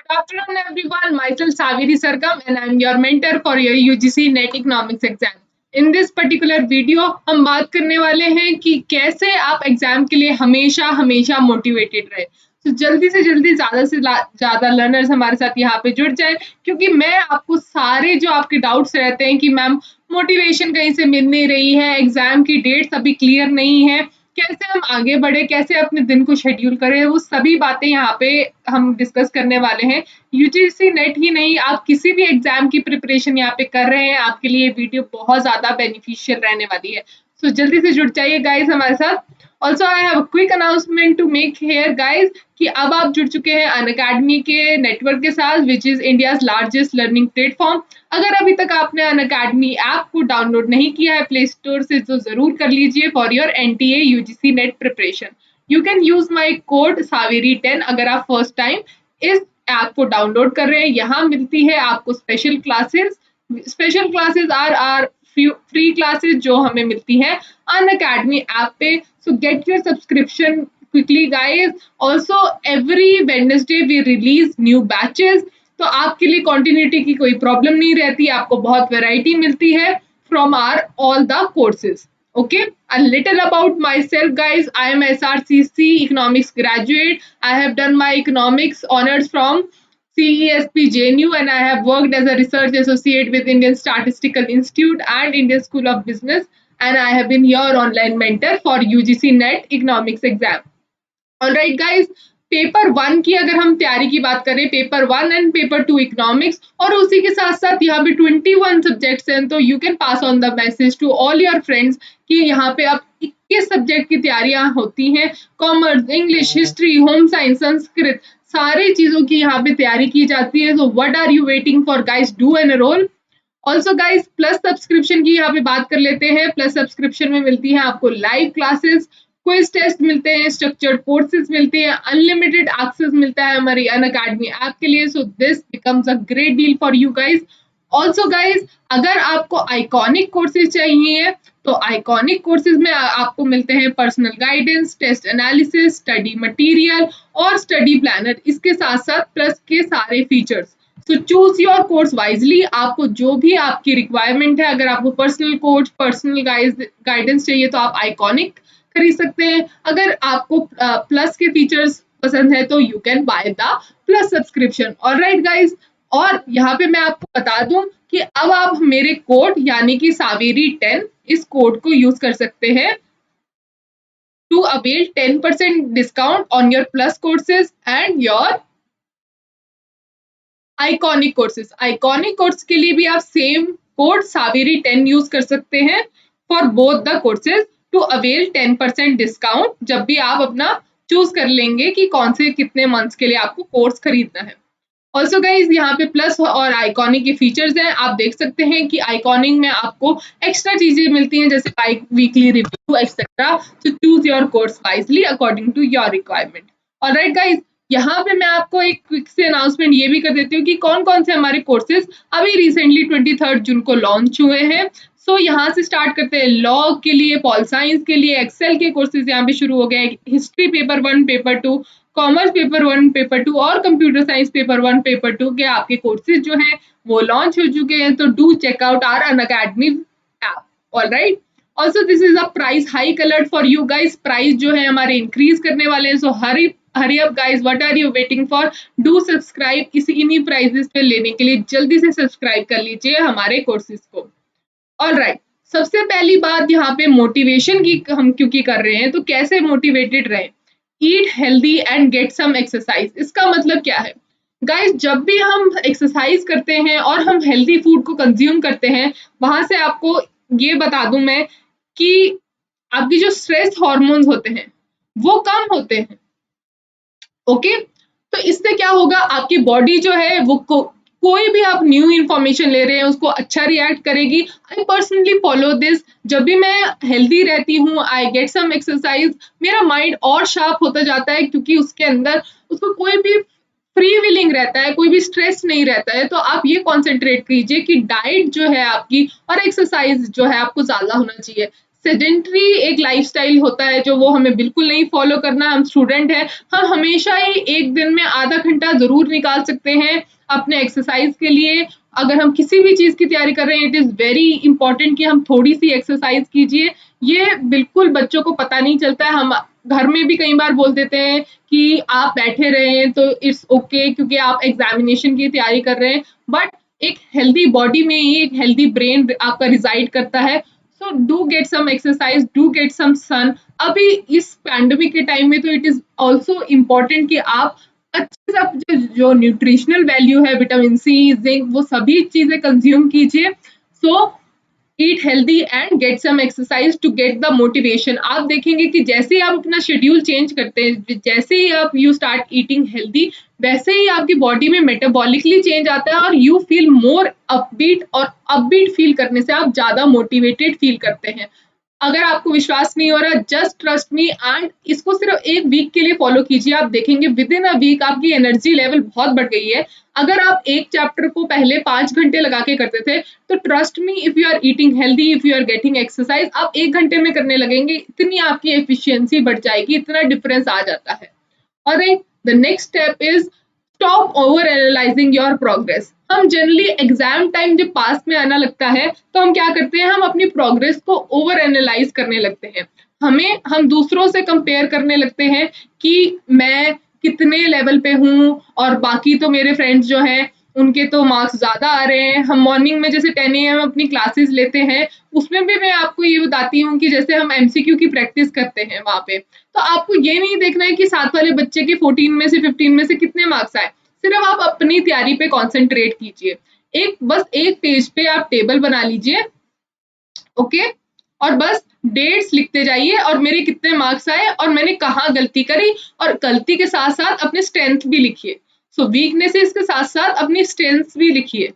Good afternoon, everyone. Myself Saviri Sargam, and I'm your mentor for your UGC NET Economics exam. In this particular video, हम बात करने वाले हैं कि कैसे आप एग्जाम के लिए हमेशा हमेशा मोटिवेटेड रहे। तो जल्दी से जल्दी ज़्यादा से ज़्यादा लर्नर्स हमारे साथ यहाँ पे जुड़ जाए, क्योंकि मैं आपको सारे जो आपके डाउट्स रहते हैं कि मैम मोटिवेशन कहीं से मिल नहीं रही है, एग्जाम की डेट्स अभी क्लियर नहीं है, कैसे हम आगे बढ़े, कैसे अपने दिन को शेड्यूल करें, वो सभी बातें यहाँ पे हम डिस्कस करने वाले हैं। यूजीसी नेट ही नहीं, आप किसी भी एग्जाम की प्रिपरेशन यहाँ पे कर रहे हैं, आपके लिए वीडियो बहुत ज़्यादा बेनिफिशियल रहने वाली है। सो जल्दी से जुड़ जाइए गाइज हमारे साथ। Also I have quick announcement to make here guys कि अब आप जुड़ चुके हैं अनअकैडमी के नेटवर्क के साथ, which is India's largest learning platform. अगर अभी तक आपने अनअकैडमी ऐप को डाउनलोड नहीं किया है प्ले स्टोर से, तो ज़रूर कर लीजिए for your NTA UGC NET preparation. You can use my code सावेरी10 अगर आप फर्स्ट टाइम इस ऐप को डाउनलोड कर रहे हैं। यहाँ मिलती है आपको special classes are free classes जो हमें मिलती है अनअकैडमी ऐप पे। So get your subscription quickly guys. Also every Wednesday we release new batches, तो आपके लिए continuity की कोई प्रॉब्लम नहीं रहती, आपको बहुत वैरायटी मिलती है from our all the courses. Okay, a little about myself guys. I am SRCC economics graduate. I have done my economics honors from CESP JNU, and I have worked as a research associate with Indian Statistical Institute and Indian School of Business, and I have been your online mentor for UGC NET economics exam. Alright guys, paper 1 की अगर हम तैयारी की बात करें, paper 1 and paper 2 economics, और उसी के साथ साथ यहाँ पे 21 सब्जेक्ट्स हैं, तो you can pass on the message to all your friends कि यहाँ पे अब 21 सब्जेक्ट की तैयारियां होती हैं। Commerce, English, history, home science, Sanskrit, सारी चीजों की यहाँ पे तैयारी की जाती है। So what are you waiting for guys, do enrol. Also guys, plus subscription की यहाँ पे बात कर लेते हैं। प्लस सब्सक्रिप्शन में मिलती है आपको लाइव क्लासेस, क्विज टेस्ट मिलते हैं, स्ट्रक्चर्ड कोर्सेज मिलते हैं, अनलिमिटेड एक्सेस मिलता है हमारी अनअकैडमी ऐप के लिए। So this becomes a great deal for you guys. Also guys, अगर आपको आइकॉनिक कोर्सेज चाहिए तो आइकॉनिक कोर्सेज में आपको मिलते हैं personal guidance, test analysis, study material और स्टडी प्लानर, इसके साथ साथ प्लस के सारे features. So choose your course wisely, आपको जो भी आपकी रिक्वायरमेंट है, अगर आपको पर्सनल कोच, पर्सनल गाइडेंस चाहिए तो आप आइकॉनिक खरीद सकते हैं। अगर आपको प्लस के फीचर्स पसंद है तो you can by the plus subscription. Alright guys, और यहाँ पे मैं आपको बता दूं कि अब आप मेरे कोड यानी कि सावेरी10 इस कोड को यूज कर सकते हैं to avail 10% discount on your plus courses and your iconic courses. Iconic course के लिए भी आप सेम कोड सावेरी10 यूज कर सकते हैं for both the courses to avail 10% discount, जब भी आप अपना चूज कर लेंगे कि कौन से कितने मंथ्स के लिए आपको कोर्स खरीदना है। ऑल्सो गाइज, यहाँ पे प्लस और आइकॉनिक के फीचर्स हैं, आप देख सकते हैं कि आइकॉनिक में आपको एक्स्ट्रा चीजें मिलती हैं जैसे वीकली रिव्यू एक्सेट्रा। तो choose your course wisely according to your requirement. Alright guys, यहाँ पे मैं आपको एक क्विक से अनाउंसमेंट ये भी कर देती हूँ कि कौन कौन से हमारे कोर्सेज अभी रिसेंटली 23 जून को लॉन्च हुए हैं। सो यहाँ से स्टार्ट करते हैं। लॉ के लिए, पॉल साइंस के लिए एक्सेल के कोर्सेज यहाँ पे शुरू हो गए। History paper 1, paper 2, commerce paper 1, paper 2 और कंप्यूटर साइंस पेपर 1, पेपर 2 के आपके कोर्सेज जो हैं वो लॉन्च हो चुके हैं। तो do check out our Unacademy app. Alright, also this is a price hike alert for you guys. Price जो है हमारे इंक्रीज करने वाले हैं। So hurry up guys, what are you waiting for, do subscribe. इन्हीं प्राइजेस पे लेने के लिए जल्दी से सब्सक्राइब कर लीजिए हमारे कोर्सेज को। ऑलराइट, सबसे पहली बात यहाँ पे मोटिवेशन की हम क्योंकि कर रहे हैं, तो कैसे मोटिवेटेड रहे। Eat healthy and get some exercise. इसका मतलब क्या है गाइस, जब भी हम एक्सरसाइज करते हैं और हम हेल्दी फूड को कंज्यूम करते हैं, वहां से आपको ये बता दूं मैं कि आपकी जो स्ट्रेस हार्मोन्स होते हैं वो कम होते हैं। ओके, तो इससे क्या होगा, आपकी बॉडी जो है वो कोई भी आप न्यू इन्फॉर्मेशन ले रहे हैं उसको अच्छा रिएक्ट करेगी। I personally follow this. जब भी मैं हेल्दी रहती हूँ, आई गेट सम एक्सरसाइज, मेरा माइंड और शार्प होता जाता है, क्योंकि उसके अंदर उसको कोई भी फ्री विलिंग रहता है, कोई भी स्ट्रेस नहीं रहता है। तो आप ये कॉन्सेंट्रेट कीजिए कि डाइट जो है आपकी और एक्सरसाइज जो है आपको ज्यादा होना चाहिए। सेडेंटरी एक लाइफस्टाइल होता है जो वो हमें बिल्कुल नहीं फॉलो करना। हम स्टूडेंट हैं, हम हमेशा ही एक दिन में आधा घंटा जरूर निकाल सकते हैं अपने एक्सरसाइज के लिए। अगर हम किसी भी चीज की तैयारी कर रहे हैं, इट इज वेरी इंपॉर्टेंट कि हम थोड़ी सी एक्सरसाइज कीजिए। ये बिल्कुल बच्चों को पता नहीं चलता है। हम घर में भी कई बार बोल देते हैं कि आप बैठे रहे हैं तो इट्स ओके क्योंकि आप एग्जामिनेशन की तैयारी कर रहे हैं, बट एक हेल्दी बॉडी में ही एक हेल्दी ब्रेन आपका रिजाइड करता है। So do get some exercise, do get some sun. अभी इस पैंडमिक के टाइम में तो इट इज ऑल्सो इम्पोर्टेंट कि आप अच्छे से जो न्यूट्रिशनल वैल्यू है, विटामिन सी, जिंक, वो सभी चीजें कंज्यूम कीजिए। So eat healthy and get some exercise to get the motivation. आप देखेंगे कि जैसे ही आप अपना शेड्यूल चेंज करते हैं, जैसे ही आप यू स्टार्ट ईटिंग हेल्दी, वैसे ही आपकी बॉडी में मेटाबॉलिकली चेंज आता है और यू फील मोर अपबीट, और अपबीट फील करने से आप ज्यादा मोटिवेटेड फील करते हैं। अगर आपको विश्वास नहीं हो रहा, जस्ट ट्रस्ट मी एंड इसको सिर्फ एक वीक के लिए फॉलो कीजिए। आप देखेंगे विद इन अ वीक आपकी एनर्जी लेवल बहुत बढ़ गई है। अगर आप एक चैप्टर को पहले 5 घंटे लगा के करते थे, तो trust me, if you are eating healthy, if you are getting exercise, आप 1 घंटे में करने लगेंगे। इतनी आपकी एफिशिएंसी बढ़ जाएगी, इतना डिफरेंस आ जाता है। और the next step is stop over analysing your progress. हम जनरली एग्जाम टाइम जब पास में आना लगता है तो हम क्या करते हैं, हम अपनी प्रोग्रेस को ओवर एनालाइज करने लगते हैं। हम दूसरों से कंपेयर करने लगते हैं कि मैं कितने लेवल पे हूँ और बाकी तो मेरे फ्रेंड्स जो हैं उनके तो मार्क्स ज्यादा आ रहे हैं। हम मॉर्निंग में जैसे 10 AM अपनी क्लासेस लेते हैं, उसमें भी मैं आपको ये बताती हूँ कि जैसे हम एमसीक्यू की प्रैक्टिस करते हैं वहां पे, तो आपको ये नहीं देखना है कि साथ वाले बच्चे के 14 में से 15 में से कितने मार्क्स आए। सिर्फ आप अपनी तैयारी पे कॉन्सेंट्रेट कीजिए। बस एक पेज पे आप टेबल बना लीजिए, ओके, और बस डेट्स लिखते जाइए और मेरे कितने मार्क्स आए और मैंने कहाँ गलती करी, और गलती के साथ साथ अपनी स्ट्रेंथ भी लिखिए। सो वीकनेसेस के साथ साथ अपनी स्ट्रेंथ भी लिखिए,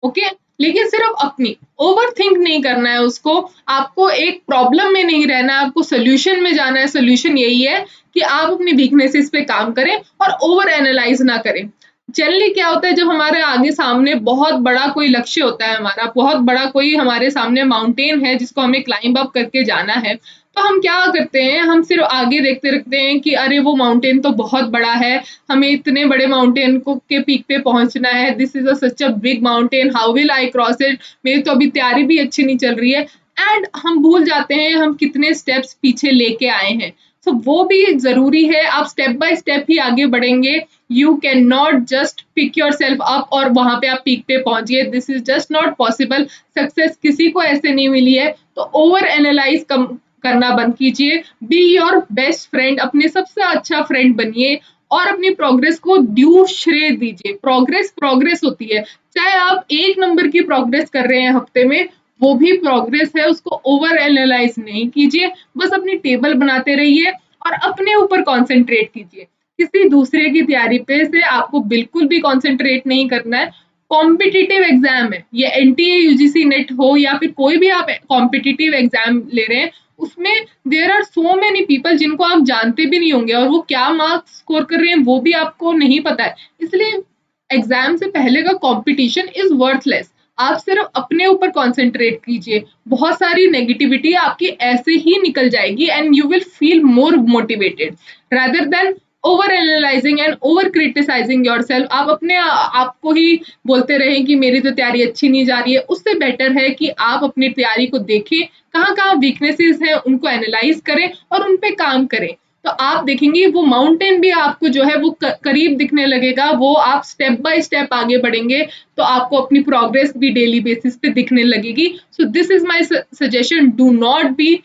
ओके। लेकिन सिर्फ अपनी, ओवर थिंक नहीं करना है उसको। आपको एक प्रॉब्लम में नहीं रहना है, आपको सोल्यूशन में जाना है। सोल्यूशन यही है कि आप अपनी वीकनेसेस पे काम करें और ओवर एनालाइज ना करें। जनरली क्या होता है, जब हमारे आगे सामने बहुत बड़ा कोई लक्ष्य होता है, हमारा बहुत बड़ा कोई हमारे सामने माउंटेन है जिसको हमें क्लाइंब अप करके जाना है, तो हम क्या करते हैं, हम सिर्फ आगे देखते रखते हैं कि अरे वो माउंटेन तो बहुत बड़ा है, हमें इतने बड़े माउंटेन को के पीक पे पहुंचना है, this is a such a big mountain, how will I cross it, मेरी तो अभी तैयारी भी अच्छी नहीं चल रही है। एंड हम भूल जाते हैं हम कितने स्टेप्स पीछे लेके आए हैं। सो वो भी जरूरी है, आप स्टेप बाय स्टेप ही आगे बढ़ेंगे। You can not just pick yourself up और वहां पे आप पीक पे पहुंचिए, this is just not possible. Success किसी को ऐसे नहीं मिली है। तो ओवर एनालाइज करना बंद कीजिए। बी योर बेस्ट फ्रेंड, अपने सबसे अच्छा फ्रेंड बनिए और अपनी प्रोग्रेस को ड्यू श्रेय दीजिए। प्रोग्रेस प्रोग्रेस होती है, चाहे आप 1 नंबर की प्रोग्रेस कर रहे हैं हफ्ते में, वो भी प्रोग्रेस है, उसको ओवर एनालाइज नहीं कीजिए। बस अपनी टेबल बनाते रहिए और अपने ऊपर कॉन्सेंट्रेट कीजिए। किसी दूसरे की तैयारी पे से आपको बिल्कुल भी कॉन्सेंट्रेट नहीं करना है। कॉम्पिटिटिव एग्जाम है, ये एनटीए यूजीसी नेट हो या फिर कोई भी आप कॉम्पिटिटिव एग्जाम ले रहे हैं, उसमें there are so many people जिनको आप जानते भी नहीं होंगे और वो क्या मार्क्स स्कोर कर रहे हैं वो भी आपको नहीं पता है। इसलिए एग्जाम से पहले का कंपटीशन इज वर्थलेस। आप सिर्फ अपने ऊपर कंसंट्रेट कीजिए, बहुत सारी नेगेटिविटी आपकी ऐसे ही निकल जाएगी and you will feel more motivated rather than over analysing and over criticising your self. आप अपने आपको ही बोलते रहें कि मेरी तो तैयारी अच्छी नहीं जा रही है। उससे बेटर है कि आप अपनी तैयारी को देखें, कहाँ कहाँ वीकनेसेस हैं उनको एनालाइज करें और उन पे काम करें। तो आप देखेंगे वो माउंटेन भी आपको जो है वो करीब दिखने लगेगा, वो आप स्टेप बाय स्टेप आगे बढ़ेंगे तो आपको अपनी प्रोग्रेस भी डेली बेसिस पे दिखने लगेगी। So this is my suggestion, do not be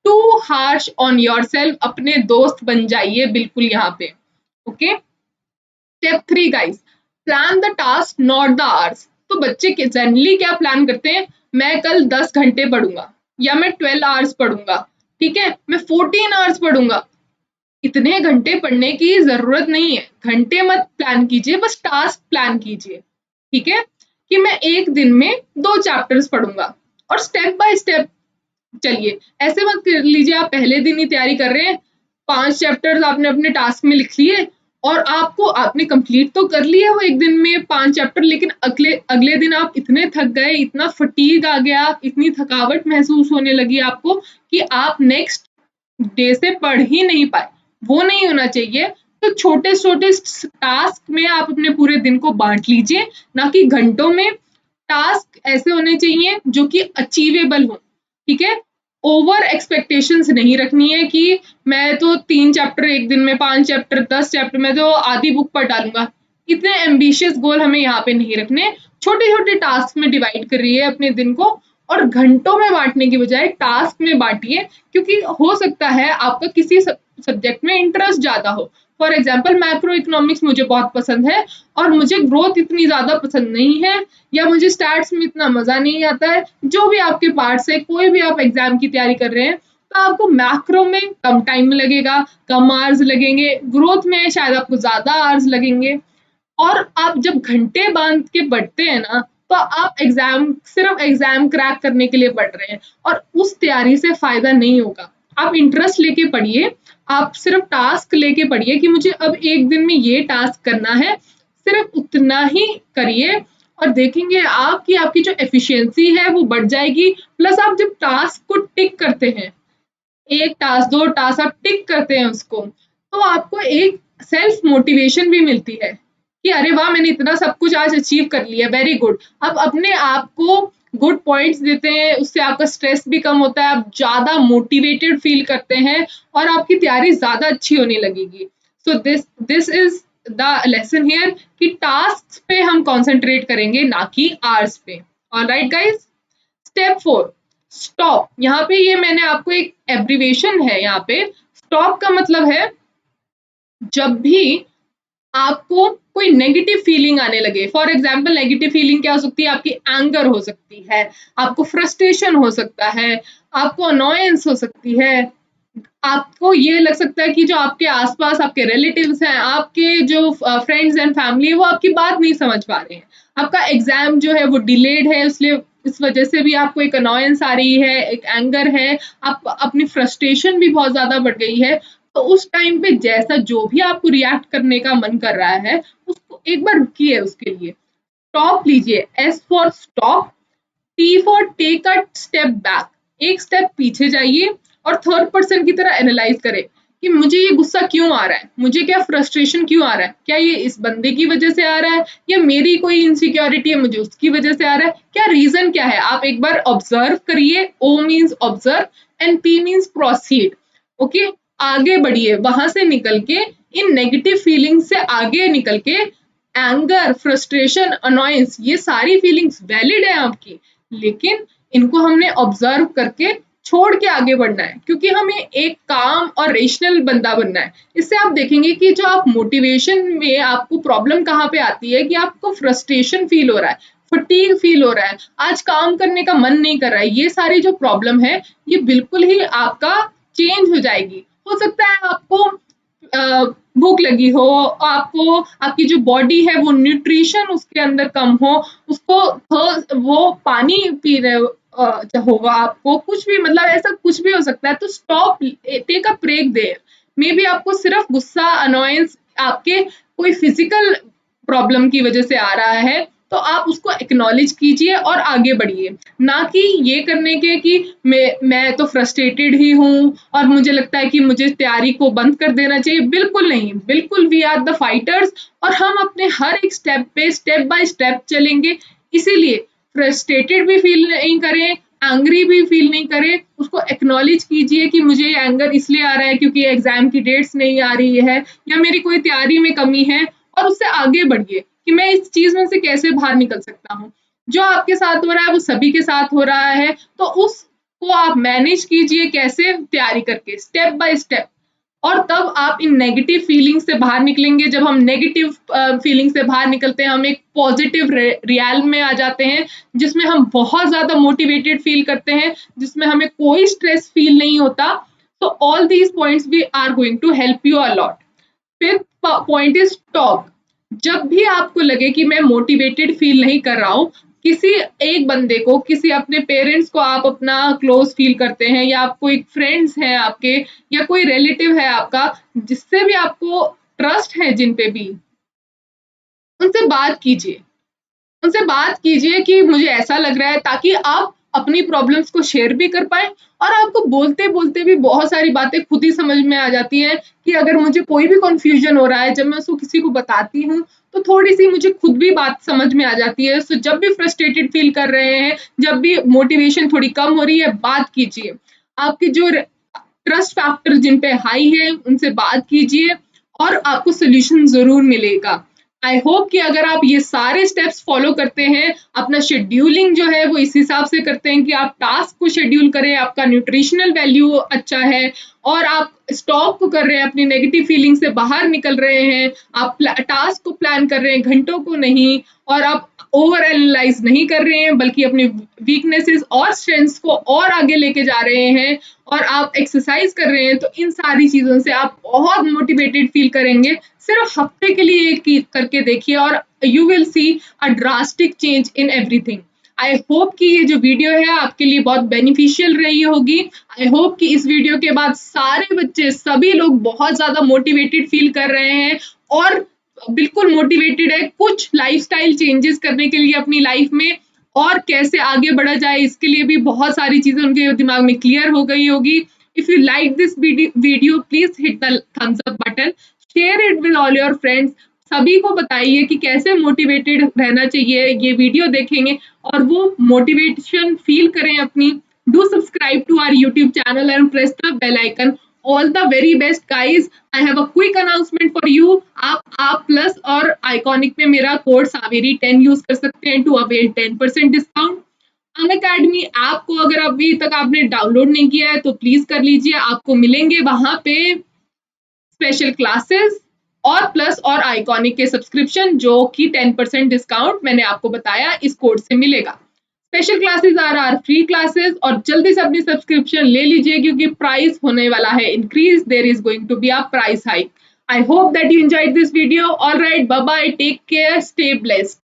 too harsh on yourself, अपने दोस्त बन जाइए बिल्कुल यहाँ पे, okay. Step 3 guys, plan the task not the hours. तो बच्चे के जनरली क्या प्लान करते हैं, मैं कल 10 घंटे पढ़ूंगा या मैं 12 आवर्स पढ़ूंगा, ठीक है, मैं 14 आवर्स पढ़ूंगा। इतने घंटे पढ़ने की जरूरत नहीं है, घंटे मत प्लान कीजिए, बस टास्क प्लान कीजिए, ठीक है, कि मैं एक दिन में 2 चैप्टर्स पढ़ूंगा और स्टेप बाय स्टेप चलिए। ऐसे मत कर लीजिए आप पहले दिन ही तैयारी कर रहे हैं, 5 चैप्टर्स आपने अपने टास्क में लिख लिए और आपने कंप्लीट तो कर लिया वो एक दिन में 5 चैप्टर, लेकिन अगले अगले दिन आप इतने थक गए, इतना फटीग आ गया, इतनी थकावट महसूस होने लगी आपको कि आप नेक्स्ट डे से पढ़ ही नहीं पाए। वो नहीं होना चाहिए। तो छोटे-छोटे टास्क में आप अपने पूरे दिन को बाँट लीजिए, ना कि घंटों में। टास्क ऐसे होने चाहिए जो कि अचीवेबल हो, ठीक है? ओवर एक्सपेक्टेशंस नहीं रखनी है कि मैं तो 3 चैप्टर एक दिन में, 5 चैप्टर, 10 चैप्टर, मैं तो आधी बुक पढ़ डालूँगा। इतने एम्बिशियस गोल हमें यहाँ पे नहीं रखने। छोटे-छोटे टास्क में डिवाइड करिए अपने दिन को और घंटों में बाँटने की बजाय टास्क में बाँटिए, क्योंकि हो सकता है आपका किसी सब्जेक्ट में इंटरेस्ट ज़्यादा हो। फॉर एग्जाम्पल मैक्रो इकोनॉमिक्स मुझे बहुत पसंद है और मुझे ग्रोथ इतनी ज़्यादा पसंद नहीं है, या मुझे स्टैट्स में इतना मज़ा नहीं आता है। जो भी आपके पार्ट्स है, कोई भी आप एग्जाम की तैयारी कर रहे हैं, तो आपको मैक्रो में कम टाइम लगेगा, कम आवर्स लगेंगे, ग्रोथ में शायद आपको ज़्यादा आवर्स लगेंगे। और आप जब घंटे बांध के पढ़ते हैं ना, तो आप सिर्फ एग्जाम क्रैक करने के लिए पढ़ रहे हैं और उस तैयारी से फायदा नहीं होगा। आप इंटरेस्ट लेके पढ़िए, आप सिर्फ टास्क लेके पढ़िए कि मुझे अब एक दिन में ये टास्क करना है, सिर्फ उतना ही करिए और देखेंगे आप कि आपकी जो एफिशिएंसी है वो बढ़ जाएगी। प्लस आप जब टास्क को टिक करते हैं, 1 टास्क, 2 टास्क आप टिक करते हैं उसको, तो आपको एक सेल्फ मोटिवेशन भी मिलती है कि अरे वाह! मैंने इतना सब कुछ आज अचीव कर लिया, वेरी गुड। आप अपने आप को गुड पॉइंट्स देते हैं, उससे आपका स्ट्रेस भी कम होता है, आप ज़्यादा मोटिवेटेड फील करते हैं और आपकी तैयारी ज़्यादा अच्छी होने लगेगी। So this is the lesson here कि टास्क्स पे हम कंसंट्रेट करेंगे, ना कि आवर्स पे। Alright guys? Step 4, stop. यहाँ पे ये मैंने आपको एक एब्रीविएशन है यहाँ पे। स्टॉप का मतलब है जब भी आपको कोई नेगेटिव फीलिंग आने लगे। फॉर एग्जाम्पल नेगेटिव फीलिंग क्या हो सकती है? आपकी एंगर हो सकती है, आपको फ्रस्ट्रेशन हो सकता है, आपको अनोयंस हो सकती है, आपको ये लग सकता है कि जो आपके आसपास आपके रिलेटिव्स हैं, आपके जो फ्रेंड्स एंड फैमिली है, वो आपकी बात नहीं समझ पा रहे हैं। आपका एग्जाम जो है वो डिलेड है, इसलिए इस वजह से भी आपको एक अनोयंस आ रही है, एक एंगर है, आप अपनी फ्रस्ट्रेशन भी बहुत ज़्यादा बढ़ गई है। तो उस टाइम पे जैसा जो भी आपको रिएक्ट करने का मन कर रहा है, उसको एक बार रुकिए उसके लिए। स्टॉप लीजिए, S for stop, T for take a step back, एक स्टेप पीछे जाइए और थर्ड पर्सन की तरह एनालाइज करें कि मुझे ये गुस्सा क्यों आ रहा है, मुझे क्या फ्रस्ट्रेशन क्यों आ रहा है, क्या ये इस बंदे की वजह से आ रहा है या मेरी कोई इनसिक्योरिटी है मुझे उसकी वजह से आ रहा है, क्या रीजन क्या है। आप एक बार ऑब्जर्व करिए, O means observe and P means proceed. Okay, आगे बढ़िए वहां से निकल के, इन नेगेटिव फीलिंग्स से आगे निकल के, एंगर, फ्रस्ट्रेशन, अनोयंस, ये सारी फीलिंग्स वैलिड है आपकी, लेकिन इनको हमने ऑब्जर्व करके छोड़ के आगे बढ़ना है, क्योंकि हमें एक काम और रेशनल बंदा बनना है। इससे आप देखेंगे कि जो आप मोटिवेशन में आपको प्रॉब्लम कहाँ पे आती है कि आपको फ्रस्ट्रेशन फील हो रहा है, फटीग फील हो रहा है, आज काम करने का मन नहीं कर रहा है, ये सारी जो प्रॉब्लम है ये बिल्कुल ही आपका चेंज हो जाएगी। हो सकता है आपको भूख लगी हो, आपको आपकी जो बॉडी है वो न्यूट्रिशन उसके अंदर कम हो, उसको वो पानी पी रहे होगा, आपको कुछ भी, मतलब ऐसा कुछ भी हो सकता है। तो stop, take a break there. May be आपको सिर्फ गुस्सा, अनोयंस आपके कोई फिजिकल प्रॉब्लम की वजह से आ रहा है, तो आप उसको एक्नॉलेज कीजिए और आगे बढ़िए, ना कि ये करने के कि मैं तो फ्रस्ट्रेटेड ही हूँ और मुझे लगता है कि मुझे तैयारी को बंद कर देना चाहिए। बिल्कुल नहीं, बिल्कुल वी आर द फाइटर्स और हम अपने हर एक स्टेप पे स्टेप बाय स्टेप चलेंगे। इसीलिए फ्रस्ट्रेटेड भी फील नहीं करें, एंग्री भी फील नहीं करें, उसको एक्नॉलेज कीजिए कि मुझे ये एंगर इसलिए आ रहा है क्योंकि एग्जाम की डेट्स नहीं आ रही है या मेरी कोई तैयारी में कमी है, और उससे आगे बढ़िए कि मैं इस चीज में से कैसे बाहर निकल सकता हूँ। जो आपके साथ हो रहा है वो सभी के साथ हो रहा है, तो उसको आप मैनेज कीजिए कैसे, तैयारी करके स्टेप बाय स्टेप। और तब आप इन नेगेटिव फीलिंग से बाहर निकलेंगे। जब हम नेगेटिव फीलिंग से बाहर निकलते हैं, हम एक पॉजिटिव रियल में आ जाते हैं, जिसमें हम बहुत ज्यादा मोटिवेटेड फील करते हैं, जिसमें हमें कोई स्ट्रेस फील नहीं होता। तो all these points we are going to help you a lot. Fifth point is talk. जब भी आपको लगे कि मैं मोटिवेटेड फील नहीं कर रहा हूँ, किसी एक बंदे को, किसी अपने पेरेंट्स को आप अपना क्लोज फील करते हैं, या आप कोई फ्रेंड्स हैं आपके, या कोई रिलेटिव है आपका जिससे भी आपको ट्रस्ट है जिन पे भी, उनसे बात कीजिए। उनसे बात कीजिए कि मुझे ऐसा लग रहा है, ताकि आप अपनी प्रॉब्लम्स को शेयर भी कर पाए, और आपको बोलते बोलते भी बहुत सारी बातें खुद ही समझ में आ जाती हैं कि अगर मुझे कोई भी कंफ्यूजन हो रहा है, जब मैं उसको किसी को बताती हूँ तो थोड़ी सी मुझे खुद भी बात समझ में आ जाती है। सो जब भी फ्रस्ट्रेटेड फील कर रहे हैं, जब भी मोटिवेशन थोड़ी कम हो रही है, बात कीजिए। आपके जो ट्रस्ट फैक्टर जिन पे हाई है उनसे बात कीजिए, और आपको सोल्यूशन जरूर मिलेगा। आई होप कि अगर आप ये सारे स्टेप्स फॉलो करते हैं, अपना शेड्यूलिंग जो है वो इस हिसाब से करते हैं कि आप टास्क को शेड्यूल करें, आपका न्यूट्रिशनल वैल्यू अच्छा है, और आप स्टॉप को कर रहे हैं, अपनी नेगेटिव फीलिंग से बाहर निकल रहे हैं, आप टास्क को प्लान कर रहे हैं, घंटों को नहीं, और आप ओवर एनालाइज नहीं कर रहे हैं, बल्कि अपने वीकनेसेस और स्ट्रेंथ्स को और आगे लेके जा रहे हैं, और आप एक्सरसाइज कर रहे हैं, तो इन सारी चीजों से आप बहुत मोटिवेटेड फील करेंगे। सिर्फ हफ्ते के लिए करके देखिए, और you will see a drastic change in everything. I hope कि ये जो वीडियो है आपके लिए बहुत बेनिफिशियल रही होगी। आई होप कि इस वीडियो के बाद सारे बच्चे, सभी लोग बहुत ज्यादा मोटिवेटेड फील कर रहे हैं, और बिल्कुल मोटिवेटेड है कुछ लाइफस्टाइल चेंजेस करने के लिए अपनी लाइफ में, और कैसे आगे बढ़ा जाए इसके लिए भी बहुत सारी चीजें उनके दिमाग में क्लियर हो गई होगी। If you like this video please hit the thumbs up button, share it with all your friends. सभी को बताइए कि कैसे मोटिवेटेड रहना चाहिए, ये वीडियो देखेंगे और वो मोटिवेशन फील करें अपनी। Do subscribe to our YouTube channel and press the bell icon. All the very best guys. I have a quick announcement for you. आप प्लस और आइकॉनिक में मेरा कोड सावेरी 10 यूज कर सकते हैं to avail 10% discount. Unacademy app को अगर अभी तक आपने डाउनलोड नहीं किया है तो प्लीज कर लीजिए। आपको मिलेंगे वहां पे स्पेशल क्लासेस और प्लस और आइकॉनिक के सब्सक्रिप्शन, जो कि 10% डिस्काउंट मैंने आपको बताया इस कोड से मिलेगा। Special classes are free classes, और जल्दी से अपनी सब्सक्रिप्शन ले लीजिए क्योंकि प्राइस होने वाला है increase. There is going to be a price hike. I hope that you enjoyed this video. All right, bye bye, take care, stay blessed.